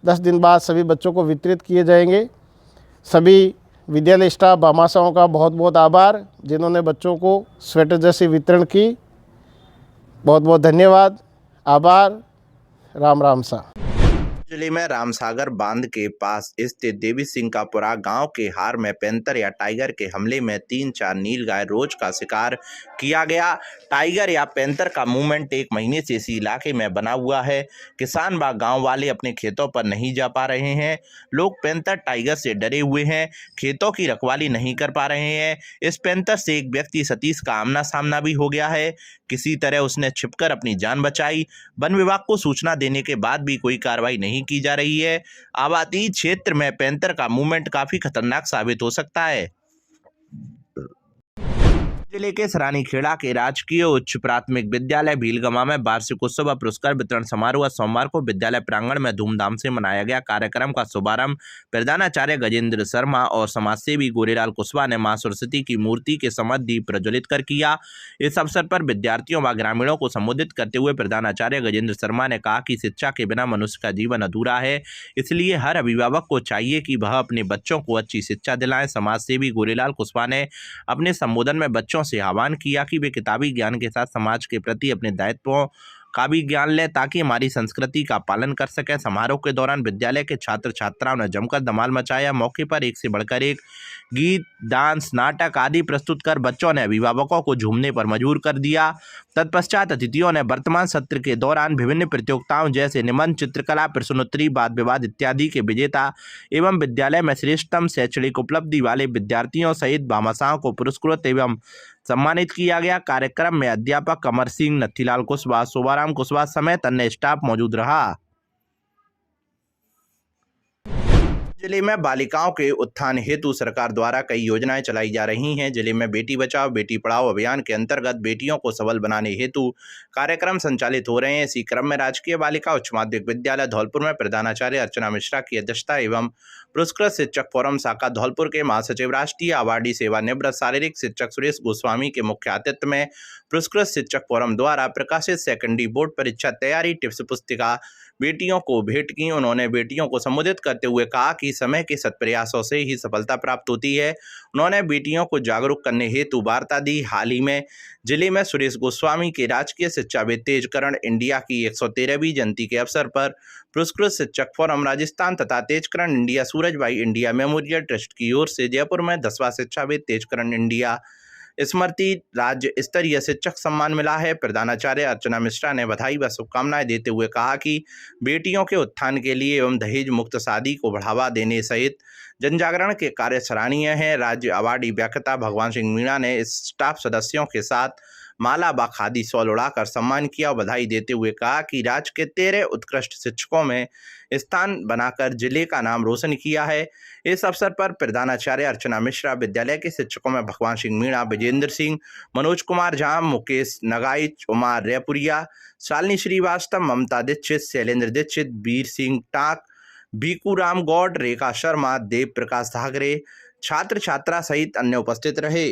10 दिन बाद सभी बच्चों को वितरित किए जाएंगे। सभी विद्यालय स्टाफ भामाशाहों का बहुत बहुत आभार जिन्होंने बच्चों को स्वेटर जर्सी वितरण की। बहुत बहुत धन्यवाद, आभार, राम राम सा। जिले में रामसागर बांध के पास स्थित देवी सिंह का पुरा गांव के हार में पैंतर या टाइगर के हमले में 3-4 नीलगाय रोज का शिकार किया गया। टाइगर या पैंतर का मूवमेंट 1 महीने से इसी इलाके में बना हुआ है। किसान व गांव वाले अपने खेतों पर नहीं जा पा रहे हैं। लोग पैंतर टाइगर से डरे हुए हैं, खेतों की रखवाली नहीं कर पा रहे हैं। इस पैंतर से एक व्यक्ति सतीश का आमना सामना भी हो गया है। किसी तरह उसने छिपकर अपनी जान बचाई। वन विभाग को सूचना देने के बाद भी कोई कार्रवाई नहीं की जा रही है। आबादी क्षेत्र में पैंतर का मूवमेंट काफी खतरनाक साबित हो सकता है। जिले के सरानीखेड़ा के राजकीय उच्च प्राथमिक विद्यालय भीलगमा में वार्षिक उत्सव व पुरस्कार वितरण समारोह सोमवार को विद्यालय प्रांगण में धूमधाम से मनाया गया। कार्यक्रम का शुभारंभ प्रधानाचार्य गजेंद्र शर्मा और समाजसेवी गोरेलाल कुशवाहा ने मां सरस्वती की मूर्ति के समक्ष दीप प्रज्वलित कर किया। इस अवसर पर विद्यार्थियों व ग्रामीणों को संबोधित करते हुए प्रधानाचार्य गजेंद्र शर्मा ने कहा कि शिक्षा के बिना मनुष्य का जीवन अधूरा है, इसलिए हर अभिभावक को चाहिए कि वह अपने बच्चों को अच्छी शिक्षा दिलाएं। समाजसेवी गोरेलाल कुशवाहा ने अपने संबोधन में बच्चों से आह्वान किया कि वे किताबी ज्ञान के साथ समाज के प्रति अपने दायित्वों का भी ज्ञान लें ताकि हमारी संस्कृति का पालन कर सकें। समारोह के दौरान विद्यालय के छात्र छात्राओं ने जमकर धमाल मचाया। मौके पर एक से बढ़कर एक गीत, डांस, नाटक आदि प्रस्तुत कर बच्चों ने अभिभावकों को झूमने पर मजबूर कर दिया। तत्पश्चात अतिथियों ने वर्तमान सत्र के दौरान विभिन्न प्रतियोगिताओं जैसे निबंध, चित्रकला, प्रश्नोत्तरी, वाद विवाद इत्यादि के विजेता एवं विद्यालय में श्रेष्ठतम शैक्षणिक उपलब्धि वाले विद्यार्थियों सहित भामाशाहों को पुरस्कृत एवं सम्मानित किया गया। कार्यक्रम में अध्यापक कमर सिंह, नथीलाल कुशवाहा, शोभाराम कुशवाहा समेत अन्य स्टाफ मौजूद रहा। जिले में बालिकाओं के उत्थान हेतु सरकार द्वारा कई योजनाएं चलाई जा रही हैं। जिले में बेटी बचाओ बेटी पढ़ाओ अभियान के अंतर्गत बेटियों को सबल बनाने हेतु कार्यक्रम संचालित हो रहे हैं। इसी क्रम में राजकीय बालिका उच्च माध्यमिक विद्यालय धौलपुर में प्रधानाचार्य अर्चना मिश्रा की अध्यक्षता एवं पुरस्कृत शिक्षक फोरम शाखा धौलपुर के महासचिव राष्ट्रीय अवार्डी सेवानिवृत्त शारीरिक शिक्षक सुरेश गोस्वामी के मुख्य आतिथ्य में पुरस्कृत शिक्षक फोरम द्वारा प्रकाशित सेकेंडरी बोर्ड परीक्षा तैयारी टिप्स पुस्तिका बेटियों को भेंट की। उन्होंने बेटियों को संबोधित करते हुए कहा कि समय के सत्प्रयासों से ही सफलता प्राप्त होती है। उन्होंने बेटियों को जागरूक करने हेतु वार्ता दी। हाल ही में जिले में सुरेश गोस्वामी के राजकीय शिक्षाविद तेजकरण इंडिया की 113वीं जयंती के अवसर पर पुरस्कृत शिक्षक फोरम राजस्थान तथा Tejkaran India Surajbhai India memorial trust की ओर से जयपुर में 10वां शिक्षाविद तेजकरण इंडिया स्मृति राज्य स्तरीय शिक्षक सम्मान मिला है। प्रधानाचार्य अर्चना मिश्रा ने बधाई व शुभकामनाएं देते हुए कहा कि बेटियों के उत्थान के लिए एवं दहेज मुक्त शादी को बढ़ावा देने सहित जन जागरण के कार्य सराहनीय हैं। राज्य अवार्डी व्याख्याता भगवान सिंह मीणा ने स्टाफ सदस्यों के साथ माला व खादी शॉल उड़ाकर सम्मान किया और बधाई देते हुए कहा कि राज्य के 13 उत्कृष्ट शिक्षकों में स्थान बनाकर जिले का नाम रोशन किया है। इस अवसर पर प्रधानाचार्य अर्चना मिश्रा, विद्यालय के शिक्षकों में भगवान सिंह मीणा, विजेंद्र सिंह, मनोज कुमार झा, मुकेश नगाइच, उमार रेपुरिया, शालिनी श्रीवास्तव, ममता दीक्षित, शैलेंद्र दीक्षित, वीर सिंह टाक, भीकू राम गौड़, रेखा शर्मा, देव प्रकाश धागरे, छात्र छात्रा सहित अन्य उपस्थित रहे।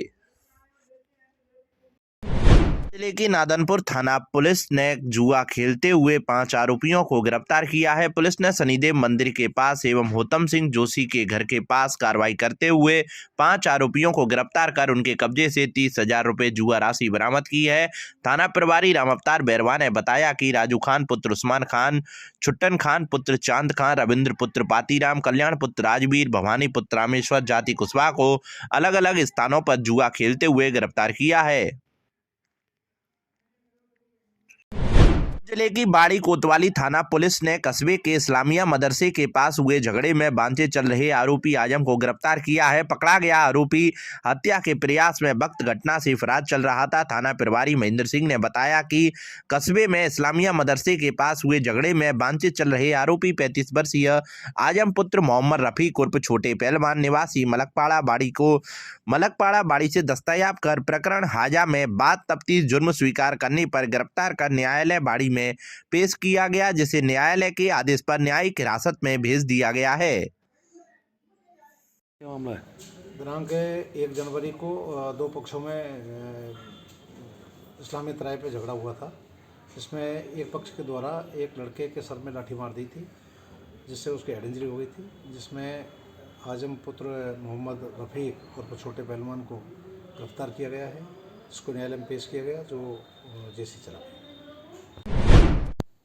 जिले की नादनपुर थाना पुलिस ने जुआ खेलते हुए 5 आरोपियों को गिरफ्तार किया है। पुलिस ने शनिदेव मंदिर के पास एवं होतम सिंह जोशी के घर के पास कार्रवाई करते हुए 5 आरोपियों को गिरफ्तार कर उनके कब्जे से 30,000 रुपये जुआ राशि बरामद की है। थाना प्रभारी राम अवतार बैरवा ने बताया कि राजू खान पुत्र उस्मान खान, छुट्टन खान पुत्र चांद खान, रविंद्र पुत्र पातीराम, कल्याण पुत्र राजवीर, भवानी पुत्र रामेश्वर जाति कुशवाहा को अलग अलग स्थानों पर जुआ खेलते हुए गिरफ्तार किया है। जिले की बाड़ी कोतवाली थाना पुलिस ने कस्बे के इस्लामिया मदरसे के पास हुए झगड़े में बांधे चल रहे आरोपी आजम को गिरफ्तार किया है। पकड़ा गया आरोपी हत्या के प्रयास में वक्त घटना से फरार चल रहा था। थाना प्रभारी महेंद्र सिंह ने बताया कि कस्बे में इस्लामिया मदरसे के पास हुए झगड़े में बांधे चल रहे आरोपी 35 वर्षीय आजम पुत्र मोहम्मद रफीक उर्फ छोटे पहलवान निवासी मलकपाड़ा बाड़ी को मलकपाड़ा बाड़ी से दस्तयाब कर प्रकरण हाजा में बाद तफ्तीश जुर्म स्वीकार करने पर गिरफ्तार कर न्यायालय बाड़ी में पेश किया गया, जिसे न्यायालय के आदेश पर न्यायिक हिरासत में भेज दिया गया है। दिनांक 1 जनवरी को दो पक्षों में इस्लामी तराई पे झगड़ा हुआ था। इसमें एक पक्ष के द्वारा एक लड़के के सर में लाठी मार दी थी, जिससे उसकी हेड इंजरी हो गई थी, जिसमें आजम पुत्र मोहम्मद रफ़ीक और छोटे पहलवान को गिरफ्तार किया गया है। इसको न्यायालय में पेश किया गया, जो जेसी चला।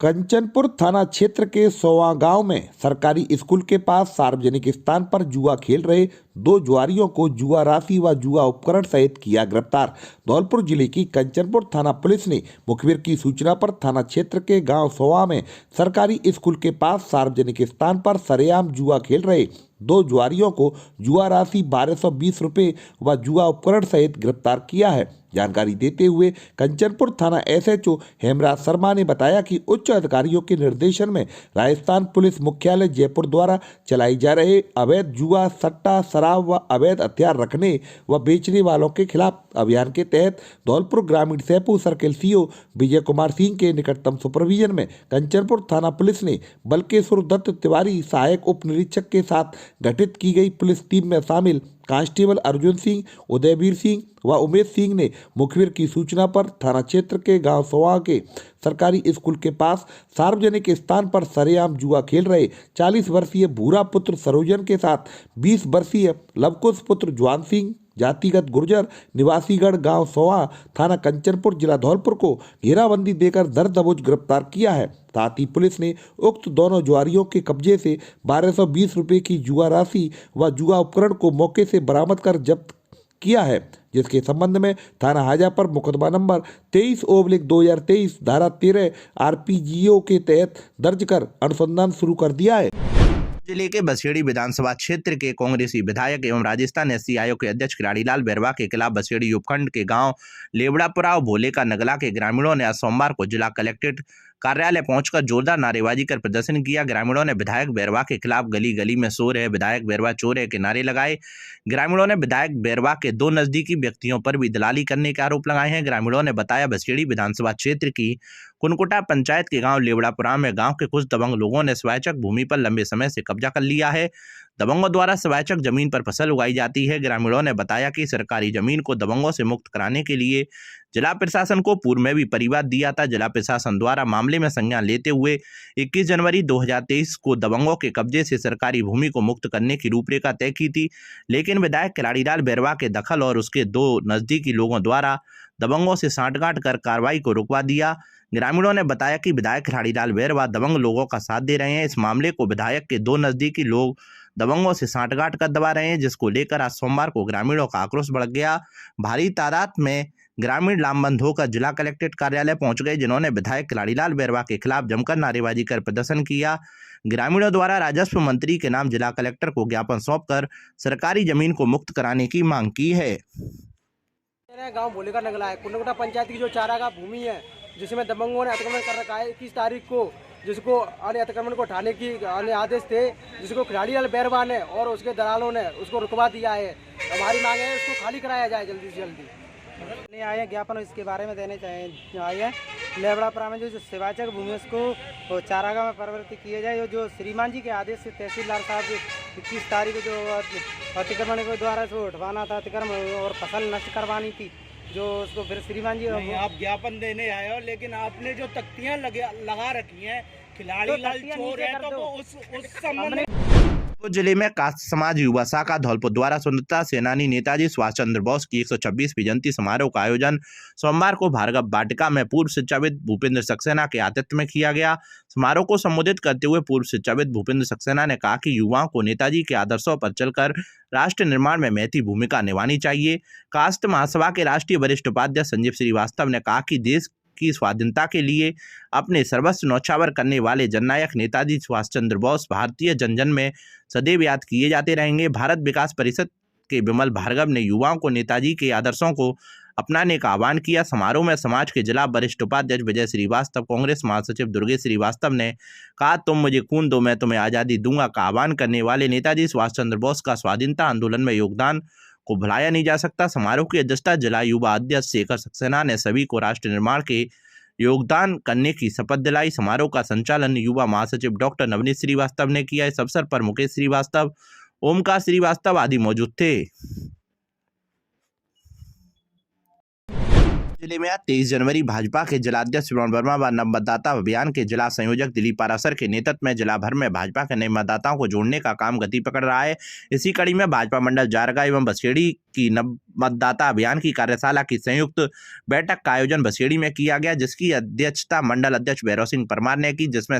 कंचनपुर थाना क्षेत्र के सोवा गांव में सरकारी स्कूल के पास सार्वजनिक स्थान पर जुआ खेल रहे 2 जुआरियों को जुआ राशि व जुआ उपकरण सहित किया गिरफ्तार। धौलपुर जिले की कंचनपुर थाना पुलिस ने मुखबिर की सूचना पर थाना क्षेत्र के गांव सोवा में सरकारी स्कूल के पास सार्वजनिक स्थान पर सरेआम जुआ खेल रहे 2 जुआरियों को जुआ राशि 1220 रुपये व जुआ उपकरण सहित गिरफ्तार किया है। जानकारी देते हुए कंचनपुर थाना SHO हेमराज शर्मा ने बताया कि उच्च अधिकारियों के निर्देशन में राजस्थान पुलिस मुख्यालय जयपुर द्वारा चलाई जा रहे अवैध जुआ, सट्टा, शराब व अवैध हथियार रखने व बेचने वालों के खिलाफ अभियान के तहत धौलपुर ग्रामीण सैपू सर्किल CO विजय कुमार सिंह के निकटतम सुपरविजन में कंचनपुर थाना पुलिस ने बल्केश्वर दत्त तिवारी सहायक उप निरीक्षक के साथ गठित की गई पुलिस टीम में शामिल कांस्टेबल अर्जुन सिंह, उदयवीर सिंह व उमेश सिंह ने मुखबिर की सूचना पर थाना क्षेत्र के गांव सोवा के सरकारी स्कूल के पास सार्वजनिक स्थान पर सरेआम जुआ खेल रहे 40 वर्षीय भूरा पुत्र सरोजन के साथ 20 वर्षीय लवकुश पुत्र जवान सिंह जातिगत गुर्जर निवासीगढ़ गांव सोवा थाना कंचनपुर जिला धौलपुर को घेराबंदी देकर दर दबोच गिरफ्तार किया है। साथ ही पुलिस ने उक्त दोनों जुआरियों के कब्जे से 1220 रुपये की जुआ राशि व जुआ उपकरण को मौके से बरामद कर जब्त किया है, जिसके संबंध में थाना हाजा पर मुकदमा नंबर 23/2023 धारा 13 RPGO के तहत दर्ज कर अनुसंधान शुरू कर दिया है। जिले के बसेड़ी विधानसभा क्षेत्र के कांग्रेसी विधायक एवं राजस्थान SC आयोग के अध्यक्ष खिलाड़ीलाल बैरवा के खिलाफ बसेड़ी उपखंड के गांव लेवड़ापुरा और भोले का नगला के ग्रामीणों ने आज सोमवार को जिला कलेक्ट्रेट कार्यालय पहुंचकर जोरदार नारेबाजी कर प्रदर्शन किया। ग्रामीणों ने विधायक बैरवा के खिलाफ गली गली में शोर है, विधायक बैरवा चोर है के नारे लगाए। ग्रामीणों ने विधायक बैरवा के 2 नजदीकी व्यक्तियों पर भी दलाली करने के आरोप लगाए हैं। ग्रामीणों ने बताया बसेड़ी विधानसभा क्षेत्र की कुनकुटा पंचायत के गांव लेवड़ापुरा में गांव के कुछ दबंग लोगों ने स्वायचक भूमि पर लंबे समय से कब्जा कर लिया है। दबंगों द्वारा स्वायचक जमीन पर फसल उगाई जाती है। ग्रामीणों ने बताया कि सरकारी जमीन को दबंगों से मुक्त कराने के लिए जिला प्रशासन को पूर्व में भी परिवाद दिया था। जिला प्रशासन द्वारा मामले में संज्ञान लेते हुए 21 जनवरी 2023 को दबंगों के कब्जे से सरकारी भूमि को मुक्त करने की रूपरेखा तय की थी, लेकिन विधायक खिलाड़ीलाल बैरवा के दखल और उसके 2 नजदीकी लोगों द्वारा दबंगों से सांठगांठ कर कार्रवाई को रुकवा दिया। ग्रामीणों ने बताया कि विधायक खिलाड़ीलाल बैरवा दबंग लोगों का साथ दे रहे हैं। इस मामले को विधायक के 2 नजदीकी लोग दबंगों से सांठगांठ कर दबा रहे हैं, जिसको लेकर आज सोमवार को ग्रामीणों का आक्रोश बढ़ गया। भारी तादाद में ग्रामीण लामबंद होकर जिला कलेक्ट्रेट कार्यालय पहुंच गए, जिन्होंने विधायक खिलाड़ीलाल बैरवा के खिलाफ जमकर नारेबाजी कर प्रदर्शन किया। ग्रामीणों द्वारा राजस्व मंत्री के नाम जिला कलेक्टर को ज्ञापन सौंपकर सरकारी जमीन को मुक्त कराने की मांग की है। गांव भोले का नगला है, कुंडकुटा पंचायत की जो चारागाह भूमि है, जिसमें दबंगों ने अतिक्रमण कर रखा है 21 तारीख को, जिसको अतिक्रमण को उठाने की आदेश थे, जिसको खिलाड़ीलाल बैरवा ने और उसके दलालों ने उसको रुकवा दिया है। हमारी मांग है उसको खाली कराया जाए जल्दी से जल्दी। ले आए हैं ज्ञापन इसके बारे में देने आए हैं। लेवड़ापुरा में जो शिवाचक भूमि उसको चारागाह में परिवर्तित किया जाए। जो श्रीमान जी के आदेश से तहसीलदार साहब 21 तारीख को जो अतिक्रमण के द्वारा उसको उठवाना था अतिक्रमण और फसल नष्ट करवानी थी, जो उसको फिर श्रीमान जी आप ज्ञापन देने आए हो, लेकिन आपने जो तख्तियां लगा रखी हैं खिलाड़ीलाल चोर है, तो वो उस संबंध जिले में कास्ट समाज युवा शाखा धौलपुर द्वारा स्वतंत्रता सेनानी नेताजी सुभाष चंद्र बोस की 126वीं जयंती समारोह का आयोजन सोमवार को भार्गव वाटिका में पूर्व शिक्षाविद भूपेंद्र सक्सेना के आतिथ्य में किया गया। समारोह को संबोधित करते हुए पूर्व शिक्षाविद भूपेंद्र सक्सेना ने कहा कि युवाओं को नेताजी के आदर्शों पर चलकर राष्ट्र निर्माण में महती भूमिका निभानी चाहिए। कास्ट महासभा के राष्ट्रीय वरिष्ठ उपाध्यक्ष संजीव श्रीवास्तव ने कहा कि देश की स्वाधीनता के लिए अपने सर्वस्व न्यौछावर करने वाले जननायक नेताजी सुभाष चंद्र बोस भारतीय जन में सदैव याद किए जाते रहेंगे। भारत विकास परिषद के विमल भार्गव ने युवाओं को नेताजी के आदर्शों को अपनाने का आह्वान किया। समारोह में समाज के जिला वरिष्ठ उपाध्यक्ष विजय श्रीवास्तव, कांग्रेस महासचिव दुर्गेश श्रीवास्तव ने कहा, तुम मुझे खून दो मैं तुम्हें आज़ादी दूंगा का आह्वान करने वाले नेताजी सुभाष चंद्र बोस का स्वाधीनता आंदोलन में योगदान को भुलाया नहीं जा सकता। समारोह की अध्यक्षता जिला युवा अध्यक्ष शेखर सक्सेना ने सभी को राष्ट्र निर्माण के योगदान करने की शपथ दिलाई। समारोह का संचालन युवा महासचिव डॉक्टर नवनीत श्रीवास्तव ने किया। इस अवसर पर मुकेश श्रीवास्तव, ओमकार श्रीवास्तव आदि मौजूद थे। जिले में आज 23 जनवरी भाजपा के जिलाध्यक्ष श्रवण वर्मा व नव मतदाता अभियान के जिला संयोजक दिलीप पारासर के नेतृत्व में जिला भर में भाजपा के नए मतदाताओं को जोड़ने का काम गति पकड़ रहा है। इसी कड़ी में भाजपा मंडल जारगा एवं बसेड़ी की नव मतदाता अभियान की कार्यशाला की संयुक्त बैठक का आयोजन बसेड़ी में किया गया, जिसकी अध्यक्षता मंडल अध्यक्ष भैरव सिंह परमार ने की, जिसमें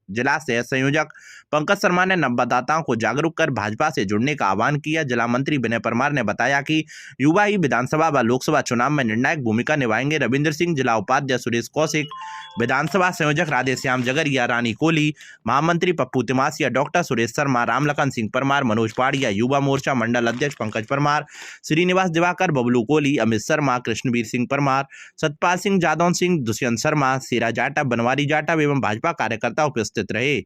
जिला सह संयोजक पंकज शर्मा ने नव मतदाताओं को जागरूक कर भाजपा से जुड़ने का आह्वान किया। जिला मंत्री विनय परमार ने बताया कि युवा ही विधानसभा व लोकसभा चुनाव में निर्णायक भूमिका निभाएंगे। रविंद्र सिंह, जिला उपाध्यक्ष सुरेश कौशिक, विधानसभा संयोजक राधेश्याम जगरिया, रानी कोहली, महामंत्री पप्पू तिमासिया, डॉक्टर सुरेश शर्मा, रामलखन सिंह परमार, मनोज पाड़िया, युवा मोर्चा मंडल अध्यक्ष पंकज परमार, श्रीनिवास दिवाकर, बबलू कोहली, अमित शर्मा, कृष्णवीर सिंह परमार, सतपाल सिंह, जादौन सिंह, दुष्यंत शर्मा, सीरा जाटव, बनवारी जाटव एवं भाजपा कार्यकर्ता उपस्थित रहे।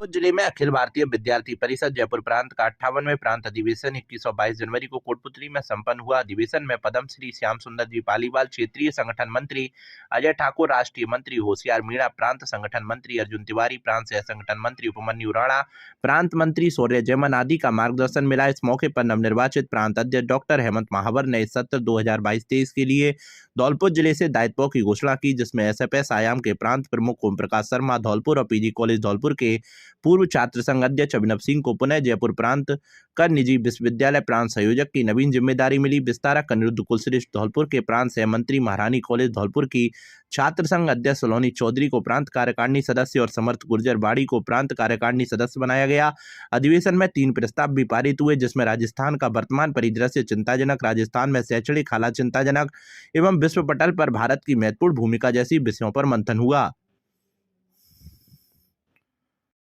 जिले में अखिल भारतीय विद्यार्थी परिषद जयपुर प्रांत का 58वें प्रांत अधिवेशन 21 और 22 जनवरी को कोटपुतली में संपन्न हुआ। अधिवेशन में पद्म श्री श्याम सुंदर जी पालीवाल, क्षेत्रीय संगठन मंत्री अजय ठाकुर, राष्ट्रीय मंत्री होशियार मीणा, प्रांत संगठन मंत्री अर्जुन तिवारी, प्रांत सह संगठन मंत्री उपमन्यु राणा, प्रांत मंत्री शौर्य जयमन आदि का मार्गदर्शन मिला। इस मौके पर नवनिर्वाचित प्रांत अध्यक्ष डॉक्टर हेमंत महावर ने इस सत्र 2022-23 के लिए धौलपुर जिले से दायित्वों की घोषणा की, जिसमें एसएफएस आयाम के प्रांत प्रमुख ओम प्रकाश शर्मा धौलपुर और पीजी कॉलेज धौलपुर के पूर्व छात्र संघ अध्यक्ष अभिनव सिंह को पुनः जयपुर प्रांत कर निजी विश्वविद्यालय प्रांत संयोजक की नवीन जिम्मेदारी मिली। विस्तारक अनिरुद्ध कुलश्रेष्ठ धौलपुर के प्रांत सह मंत्री, महारानी कॉलेज धौलपुर की छात्र संघ अध्यक्ष सलोनी चौधरी को प्रांत कार्यकारिणी सदस्य और समर्थ गुर्जर बाड़ी को प्रांत कार्यकारिणी सदस्य बनाया गया। अधिवेशन में 3 प्रस्ताव भी पारित हुए, जिसमें राजस्थान का वर्तमान परिदृश्य चिंताजनक, राजस्थान में शैक्षणिक हालत चिंताजनक एवं विश्व पटल पर भारत की महत्वपूर्ण भूमिका जैसी विषयों पर मंथन हुआ।